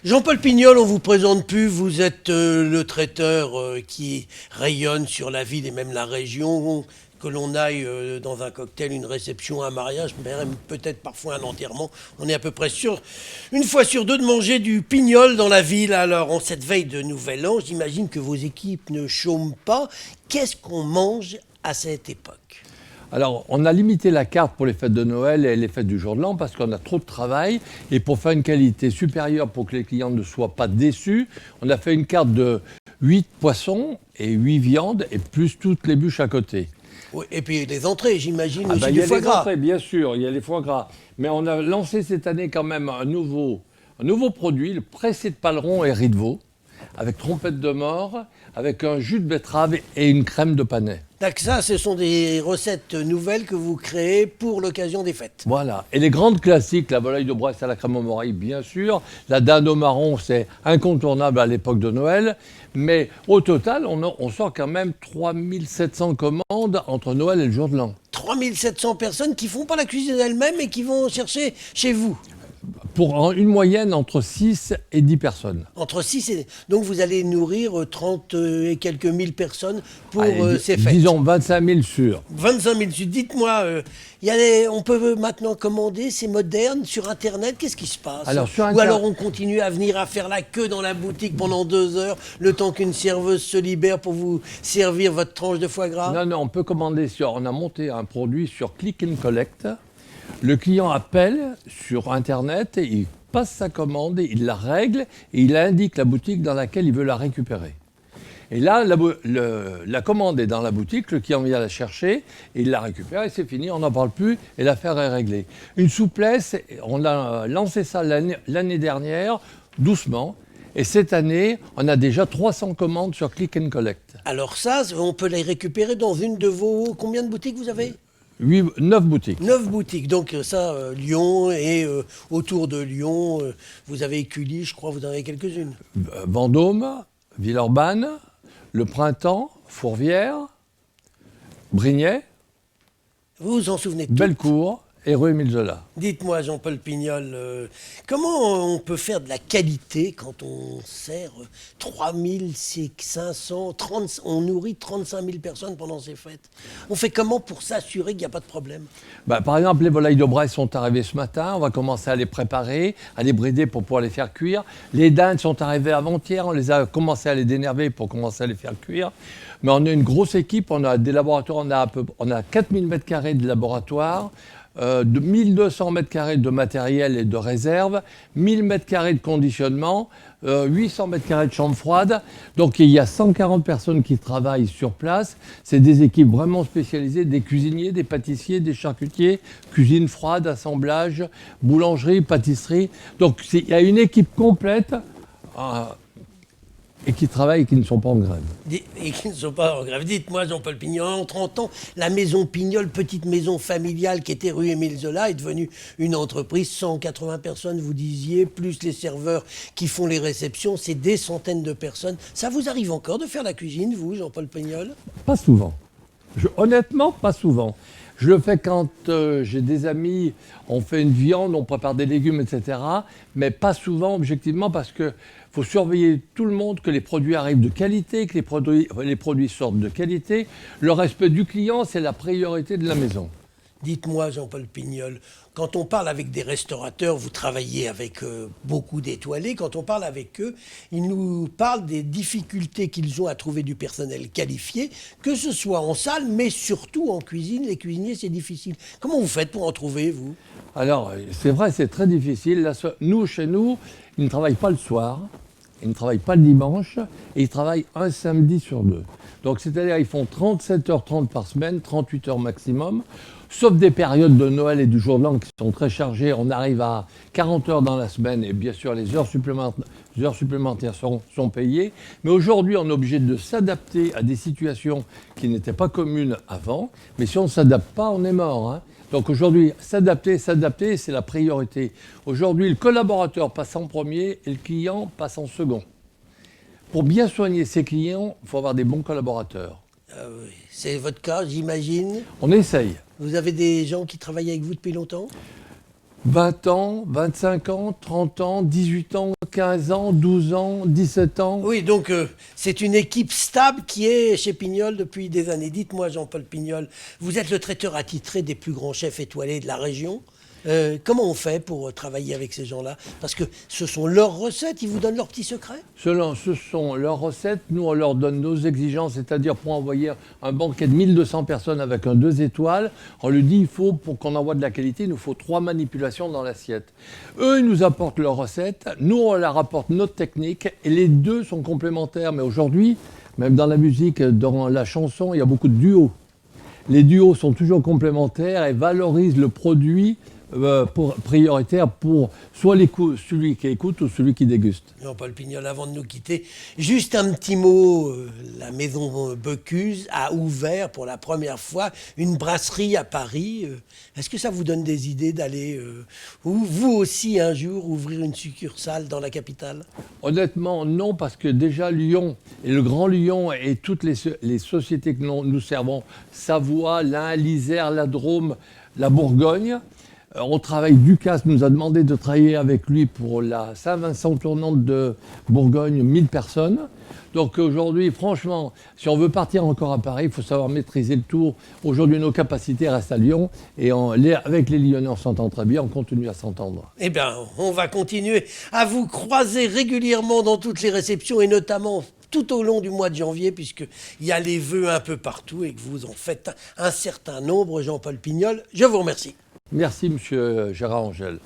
Jean-Paul Pignol, on vous présente plus, vous êtes le traiteur qui rayonne sur la ville et même la région. Que l'on aille dans un cocktail, une réception, un mariage, même peut-être parfois un enterrement, on est à peu près sûr, une fois sur deux, de manger du pignol dans la ville. Alors, en cette veille de Nouvel An, j'imagine que vos équipes ne chôment pas. Qu'est-ce qu'on mange à cette époque ? Alors, on a limité la carte pour les fêtes de Noël et les fêtes du jour de l'an parce qu'on a trop de travail. Et pour faire une qualité supérieure pour que les clients ne soient pas déçus, on a fait une carte de 8 poissons et 8 viandes et plus toutes les bûches à côté. Oui, et puis les entrées, j'imagine aussi Il du y a foie les gras. entrées, bien sûr, il y a les foie gras. Mais on a lancé cette année quand même un nouveau produit, le pressé de paleron et riz de veau, avec trompette de mort, avec un jus de betterave et une crème de panais. Donc ça, ce sont des recettes nouvelles que vous créez pour l'occasion des fêtes. Voilà. Et les grandes classiques, la volaille de Brest à la crème aux morailles, bien sûr. La dinde au marron, c'est incontournable à l'époque de Noël. Mais au total, on sort quand même 3700 commandes entre Noël et le jour de l'an. 3700 personnes qui font pas la cuisine elles-mêmes et qui vont chercher chez vous. Pour une moyenne entre 6 et 10 personnes. Entre 6 et... Donc vous allez nourrir 30 et quelques mille personnes pour ces fêtes. Disons 25 000 sûrs. 25 000. Dites-moi, on peut maintenant commander, c'est moderne, sur Internet, qu'est-ce qui se passe? Alors, Ou alors on continue à venir à faire la queue dans la boutique pendant 2 heures, le temps qu'une serveuse se libère pour vous servir votre tranche de foie gras? Non, on peut commander on a monté un produit sur Click and Collect. Le client appelle sur Internet, il passe sa commande, il la règle et il indique la boutique dans laquelle il veut la récupérer. Et là, la commande est dans la boutique, le client vient la chercher, et il la récupère et c'est fini, on n'en parle plus et l'affaire est réglée. Une souplesse, on a lancé ça l'année dernière, doucement. Et cette année, on a déjà 300 commandes sur Click and Collect. Alors ça, on peut les récupérer dans une de vos... Combien de boutiques vous avez? 9 boutiques. 9 boutiques, donc ça, Lyon et autour de Lyon, vous avez Écully, je crois, vous en avez quelques-unes. Vendôme, Villeurbanne, Le Printemps, Fourvière, Brignais, Vous vous en souvenez de tout? Bellecour et rue Émile Zola. Dites-moi, Jean-Paul Pignol, comment on peut faire de la qualité quand on sert 3500, on nourrit 35 000 personnes pendant ces fêtes? On fait comment pour s'assurer qu'il n'y a pas de problème? Par exemple, les volailles de Brest sont arrivées ce matin. On va commencer à les préparer, à les brider pour pouvoir les faire cuire. Les dindes sont arrivées avant-hier. On les a commencé à les dénerver pour commencer à les faire cuire. Mais on a une grosse équipe. On a des laboratoires. On a 4000 m² de laboratoire. De 1200 m² de matériel et de réserve, 1000 m² de conditionnement, 800 m² de chambre froide. Donc il y a 140 personnes qui travaillent sur place. C'est des équipes vraiment spécialisées, des cuisiniers, des pâtissiers, des charcutiers, cuisine froide, assemblage, boulangerie, pâtisserie. Donc il y a une équipe complète et qui travaillent et qui ne sont pas en grève. Et qui ne sont pas en grève. Dites-moi, Jean-Paul Pignol, en 30 ans, la maison Pignol, petite maison familiale qui était rue Émile Zola, est devenue une entreprise, 180 personnes, vous disiez, plus les serveurs qui font les réceptions, c'est des centaines de personnes. Ça vous arrive encore de faire la cuisine, vous, Jean-Paul Pignol? Pas souvent. Honnêtement, pas souvent. Je le fais quand j'ai des amis, on fait une viande, on prépare des légumes, etc. Mais pas souvent, objectivement, parce qu'il faut surveiller tout le monde, que les produits arrivent de qualité, que les produits sortent de qualité. Le respect du client, c'est la priorité de la maison. Dites-moi, Jean-Paul Pignol, quand on parle avec des restaurateurs, vous travaillez avec beaucoup d'étoilés, quand on parle avec eux, ils nous parlent des difficultés qu'ils ont à trouver du personnel qualifié, que ce soit en salle, mais surtout en cuisine. Les cuisiniers, c'est difficile. Comment vous faites pour en trouver, vous? Alors, c'est vrai, c'est très difficile. Là, chez nous, ils ne travaillent pas le soir, ils ne travaillent pas le dimanche, et ils travaillent un samedi sur 2. Donc, c'est-à-dire, ils font 37h30 par semaine, 38 heures maximum. Sauf des périodes de Noël et du jour de l'an qui sont très chargées, on arrive à 40 heures dans la semaine et bien sûr les heures supplémentaires sont payées. Mais aujourd'hui, on est obligé de s'adapter à des situations qui n'étaient pas communes avant. Mais si on ne s'adapte pas, on est mort, hein. Donc aujourd'hui, s'adapter, c'est la priorité. Aujourd'hui, le collaborateur passe en premier et le client passe en second. Pour bien soigner ses clients, il faut avoir des bons collaborateurs. Oui. C'est votre cas, j'imagine. On essaye. Vous avez des gens qui travaillent avec vous depuis longtemps? 20 ans, 25 ans, 30 ans, 18 ans, 15 ans, 12 ans, 17 ans. Oui, donc c'est une équipe stable qui est chez Pignol depuis des années. Dites-moi, Jean-Paul Pignol, vous êtes le traiteur attitré des plus grands chefs étoilés de la région. Comment on fait pour travailler avec ces gens-là? Parce que ce sont leurs recettes, ils vous donnent leurs petits secrets? Ce sont leurs recettes. Nous, on leur donne nos exigences, c'est-à-dire pour envoyer un banquet de 1200 personnes avec un 2 étoiles, on lui dit pour qu'on envoie de la qualité, il nous faut 3 manipulations dans l'assiette. Eux, ils nous apportent leurs recettes, nous, on leur apporte notre technique, et les deux sont complémentaires. Mais aujourd'hui, même dans la musique, dans la chanson, il y a beaucoup de duos. Les duos sont toujours complémentaires et valorisent le produit prioritaire pour soit celui qui écoute ou celui qui déguste. Jean-Paul Pignol, avant de nous quitter, juste un petit mot. La maison Bocuse a ouvert pour la première fois une brasserie à Paris. Est-ce que ça vous donne des idées d'aller, vous aussi, un jour, ouvrir une succursale dans la capitale? Honnêtement, non, parce que déjà Lyon, et le Grand Lyon, et toutes les sociétés que nous servons, Savoie, l'Ain, l'Isère, la Drôme, la Bourgogne, on travaille, Ducasse nous a demandé de travailler avec lui pour la Saint-Vincent tournante de Bourgogne, 1000 personnes. Donc aujourd'hui, franchement, si on veut partir encore à Paris, il faut savoir maîtriser le tour. Aujourd'hui, nos capacités restent à Lyon et avec les Lyonnais, on s'entend très bien, on continue à s'entendre. Eh bien, on va continuer à vous croiser régulièrement dans toutes les réceptions et notamment tout au long du mois de janvier, puisqu'il y a les vœux un peu partout et que vous en faites un certain nombre. Jean-Paul Pignol, je vous remercie. Merci, monsieur Gérard Angel.